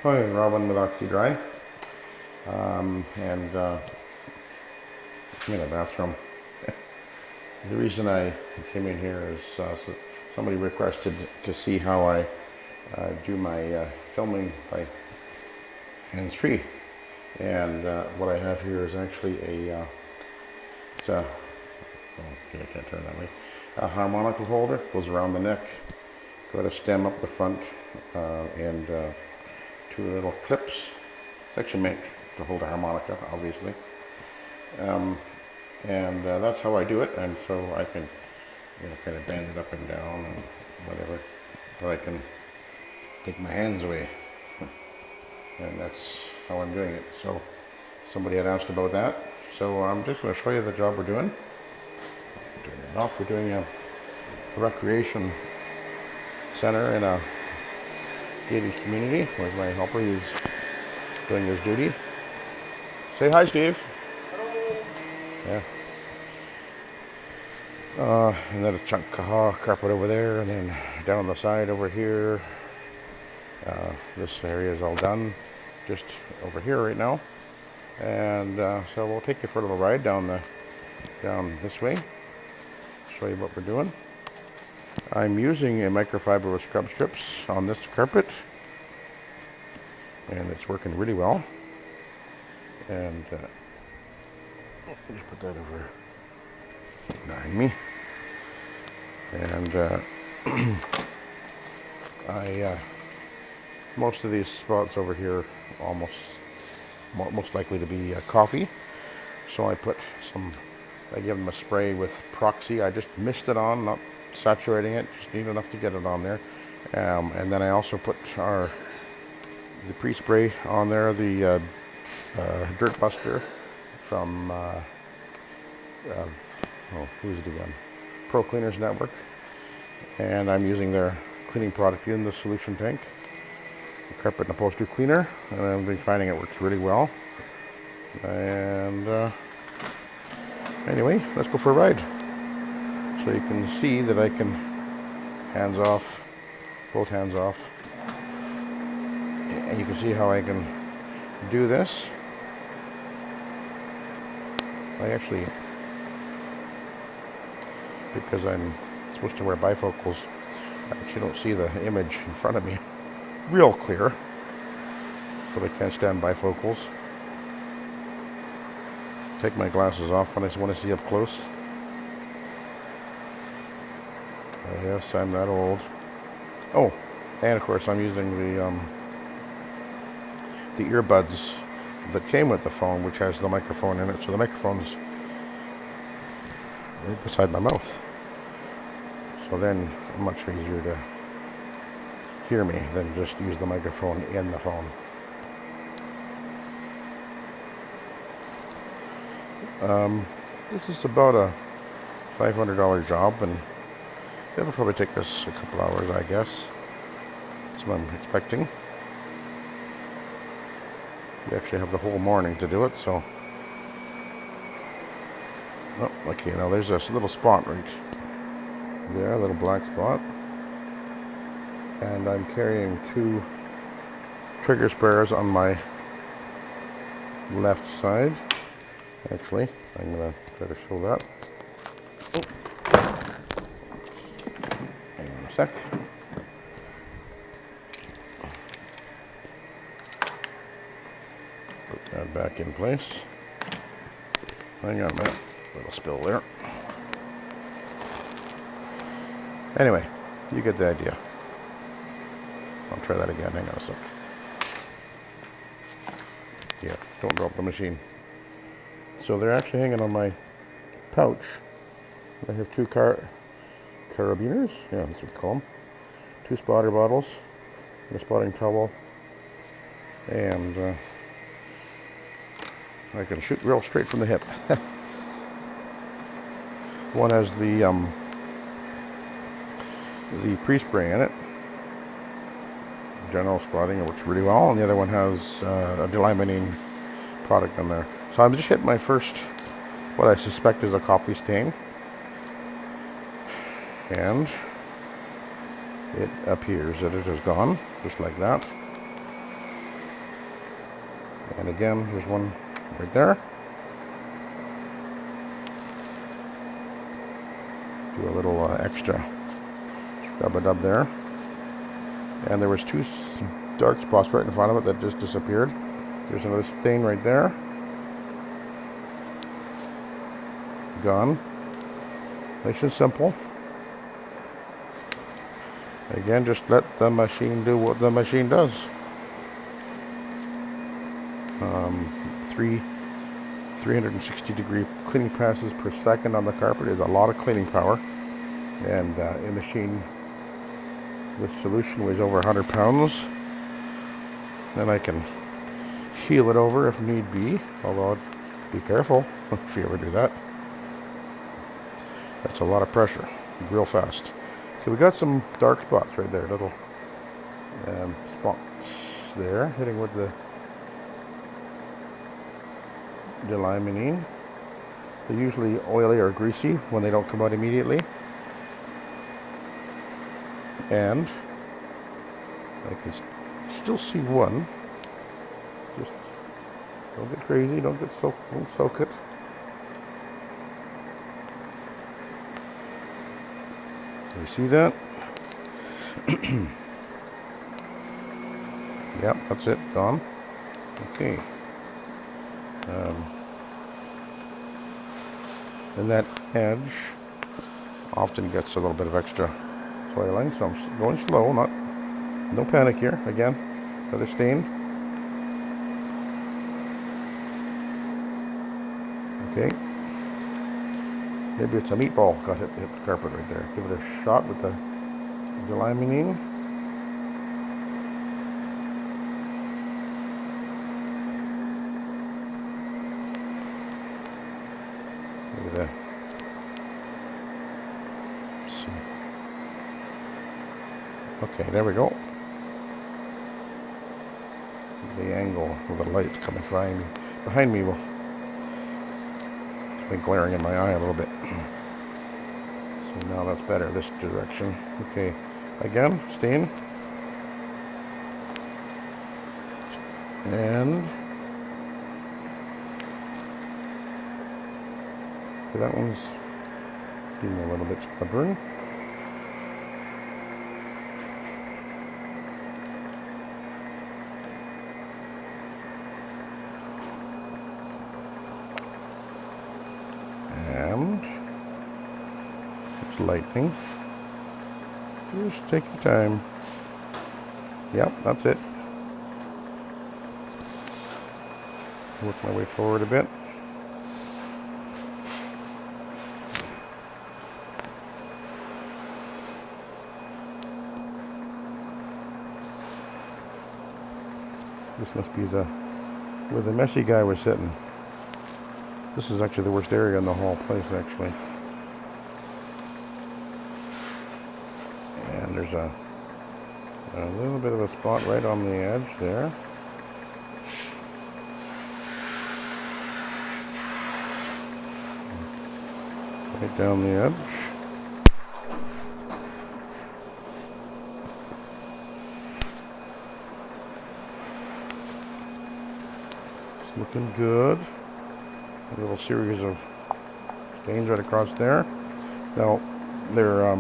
Hi, Robin with Oxy-Dry. I'm in a bathroom. The reason I came in here is somebody requested to see how I do my filming by hands-free. And what I have here is actually it's a, okay, I can't turn that way, a harmonica holder, goes around the neck, got a stem up the front, and two little clips. It's actually meant to hold a harmonica, obviously. That's how I do it, and so I can, kind of bend it up and down and whatever, but I can take my hands away, and that's how I'm doing it. So somebody had asked about that, so I'm just going to show you the job we're doing. We're doing a recreation center in a gated community with my helper. He's doing his duty. Say hi, Steve. Yeah. And then a chunk of carpet over there, and then down on the side over here. This area is all done, just over here right now. And so we'll take you for a little ride down this way. Show you what we're doing. I'm using a microfiber with scrub strips on this carpet, and it's working really well. And just put that over behind me. And most of these spots over here most likely to be coffee. So I give them a spray with Proxi. I just mist it on, not saturating it, just need enough to get it on there. And then I also put the pre-spray on there, the Dirt Buster from who's it again? Pro Cleaners Network. And I'm using their cleaning product in the solution tank, the carpet and upholstery cleaner, and I've been finding it works really well. And anyway, let's go for a ride. So you can see that I can both hands off, and you can see how I can do this. I actually, because I'm supposed to wear bifocals, I actually don't see the image in front of me real clear, but I can't stand bifocals. Take my glasses off when I want to see up close. Yes, I'm that old. Oh, and of course I'm using the earbuds that came with the phone, which has the microphone in it, so the microphone's right beside my mouth. So then much easier to hear me than just use the microphone in the phone. This is about a $500 job, and it'll probably take us a couple hours, I guess. That's what I'm expecting. We actually have the whole morning to do it, so. Oh, okay, now there's a little spot right there, a little black spot. And I'm carrying two trigger spares on my left side. Actually, I'm going to try to show that. Hang on a sec. Put that back in place. Hang on a minute. Little spill there. Anyway, you get the idea. I'll try that again. Hang on a sec. Yeah, don't drop the machine. So they're actually hanging on my pouch. I have two carabiners. Yeah, that's what we call them. Two spotter bottles, a spotting towel, and I can shoot real straight from the hip. One has the pre-spray in it, general spotting, it works really well, and the other one has a delimonene product in there. So I'm just hitting my first, what I suspect is a coffee stain, and it appears that it is gone, just like that. And again, there's one right there. Do a little extra scrub-a-dub there. And there was two dark spots right in front of it that just disappeared. There's another stain right there. Gone. Nice and simple. Again, just let the machine do what the machine does. 360-degree cleaning passes per second on the carpet is a lot of cleaning power. And a machine, this solution weighs over 100 pounds. And I can heel it over if need be, although be careful if you ever do that. That's a lot of pressure, real fast. So we got some dark spots right there, little spots there, hitting with the delimonene. They're usually oily or greasy when they don't come out immediately. And I can still see one. Just don't get crazy, don't soak it. You see that? Yep, that's it, gone. Okay. And that edge often gets a little bit of extra soiling, so I'm going slow, no panic here. Again, another stain. Okay. Maybe it's a meatball got hit the carpet right there. Give it a shot with the delimonene. Look at that. Let's see. Okay, there we go. The angle of the light coming behind me will be glaring in my eye a little bit. So now that's better, this direction. Okay, again, stain. And okay, that one's being a little bit stubborn. And it's lightning. Just take your time. Yep, that's it. Work my way forward a bit. This must be where the messy guy was sitting. This is actually the worst area in the whole place, actually. And there's a little bit of a spot right on the edge there. Right down the edge. It's looking good. A little series of stains right across there. Now, they're a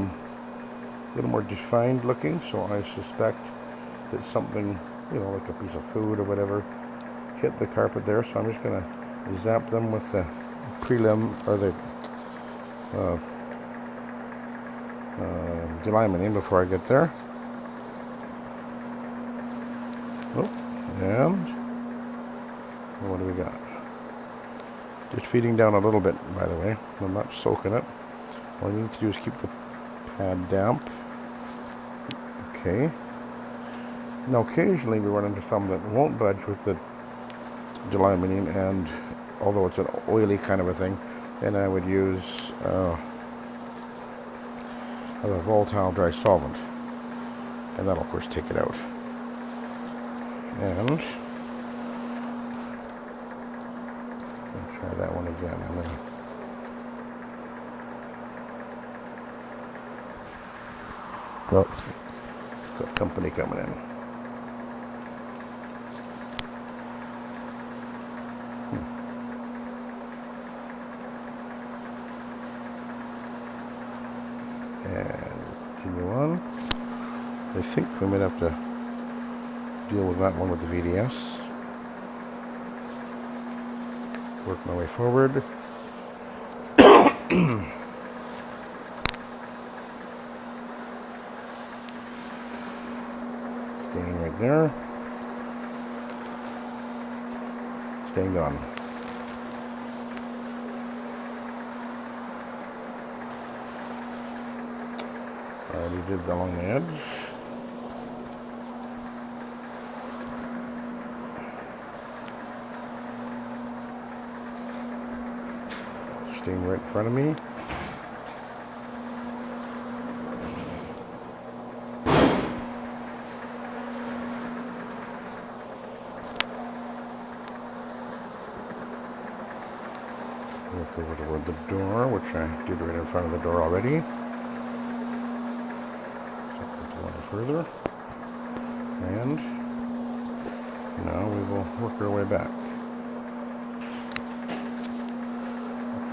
little more defined looking, so I suspect that something, like a piece of food or whatever, hit the carpet there. So I'm just going to zap them with the prelim, or the delimonene before I get there. Oh, and what do we got? Just feeding down a little bit, by the way. I'm not soaking it. All you need to do is keep the pad damp. Okay. Now occasionally we run into some that won't budge with the delimonene, and although it's an oily kind of a thing, then I would use a volatile dry solvent, and that'll of course take it out. And I'll try that one again. Got company coming in. continue on. I think we might have to deal with that one with the VDS. Work my way forward. Staying right there. Staying on. Already did along the edge. Staying right in front of me. Look over toward the door, which I did right in front of the door already. So a little further. And now we will work our way back.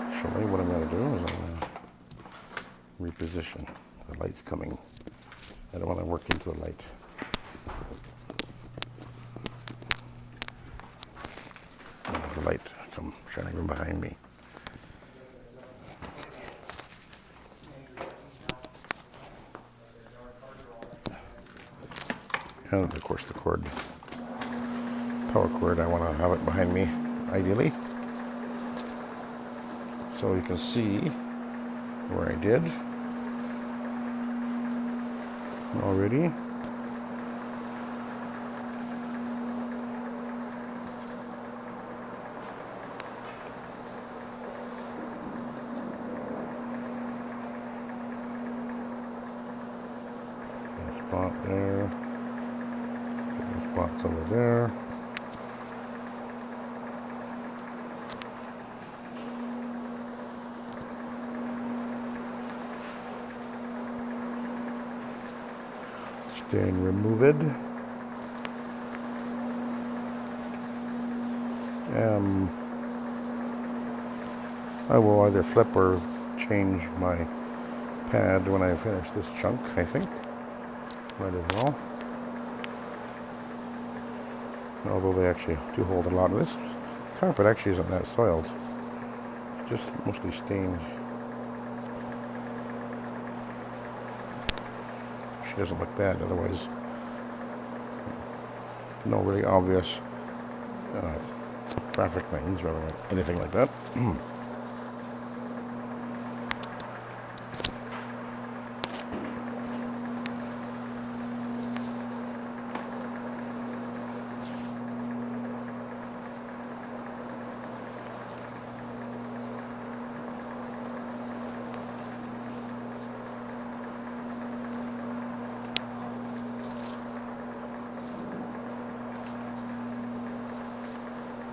Actually, what I'm going to do is I'm going to reposition. The light's coming. I don't want to work into the light. The light come shining from behind me. And of course the cord, power cord, I want to have it behind me, ideally. So you can see where I did already. Spot there. Spots over there. Stain removed. I will either flip or change my pad when I finish this chunk, I think. Might as well. Although they actually do hold a lot of this. Carpet actually isn't that soiled. It's just mostly stained. She doesn't look bad otherwise. No really obvious traffic lanes or anything like that.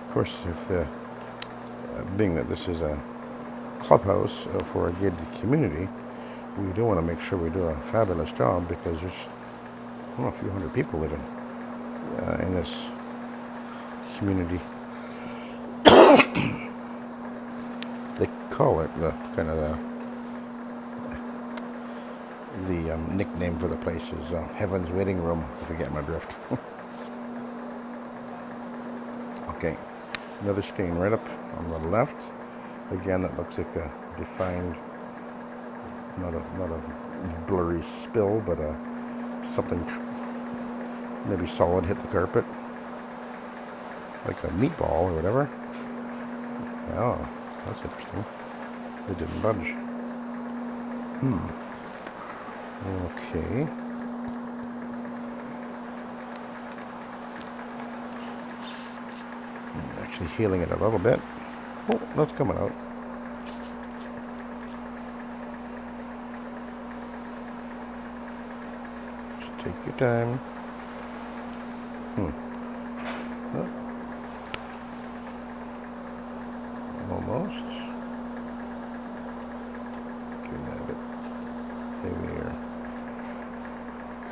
Of course, if being that this is a clubhouse for a gated community, we do want to make sure we do a fabulous job because there's a few hundred people living in this community. They call it the kind of the nickname for the place is Heaven's Waiting Room, if you get my drift. Okay. Another stain right up on the left. Again, that looks like a defined, not a blurry spill, but something maybe solid hit the carpet, like a meatball or whatever. Oh, that's interesting. It didn't budge. Okay. Actually healing it a little bit. Oh, that's coming out. Just take your time. Oh. Almost. Get that bit heavier.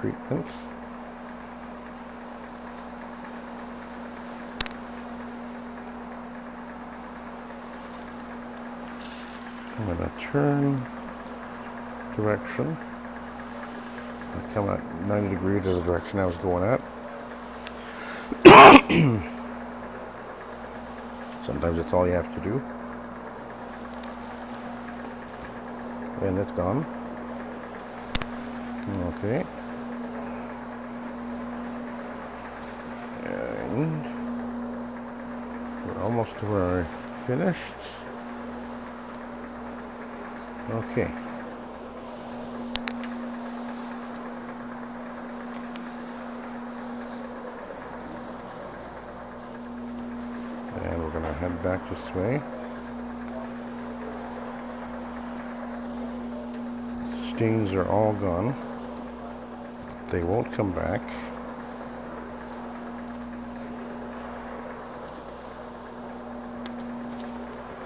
Treatments. I'm going to turn direction come at 90 degrees to the direction I was going at. Sometimes that's all you have to do. And it's gone. Okay. And we're almost to where I finished. Okay. And we're going to head back this way. Stains are all gone. They won't come back.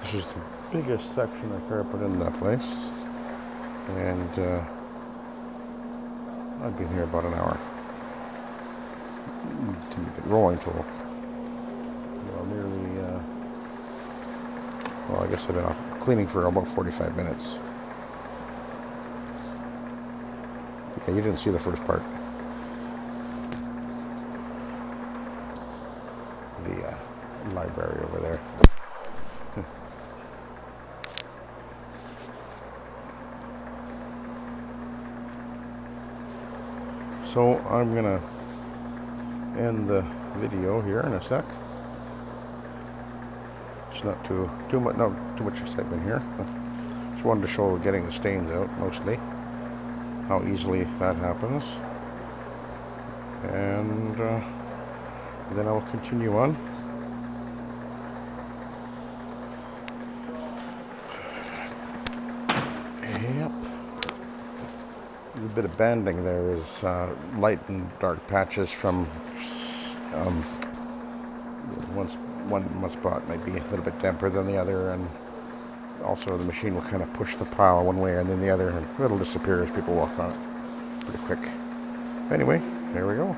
This is the biggest section I've ever put in that place. And I've been here about an hour. To the rolling tool. Well, nearly, well, I guess I've been off cleaning for about 45 minutes. Yeah, you didn't see the first part. The library over there. So I'm gonna end the video here in a sec. It's not too much excitement here. Just wanted to show getting the stains out mostly. How easily that happens. And then I'll continue on. Yep. A bit of banding there is light and dark patches from one spot might be a little bit damper than the other, and also the machine will kind of push the pile one way and then the other, and it'll disappear as people walk on it pretty quick. Anyway, there we go.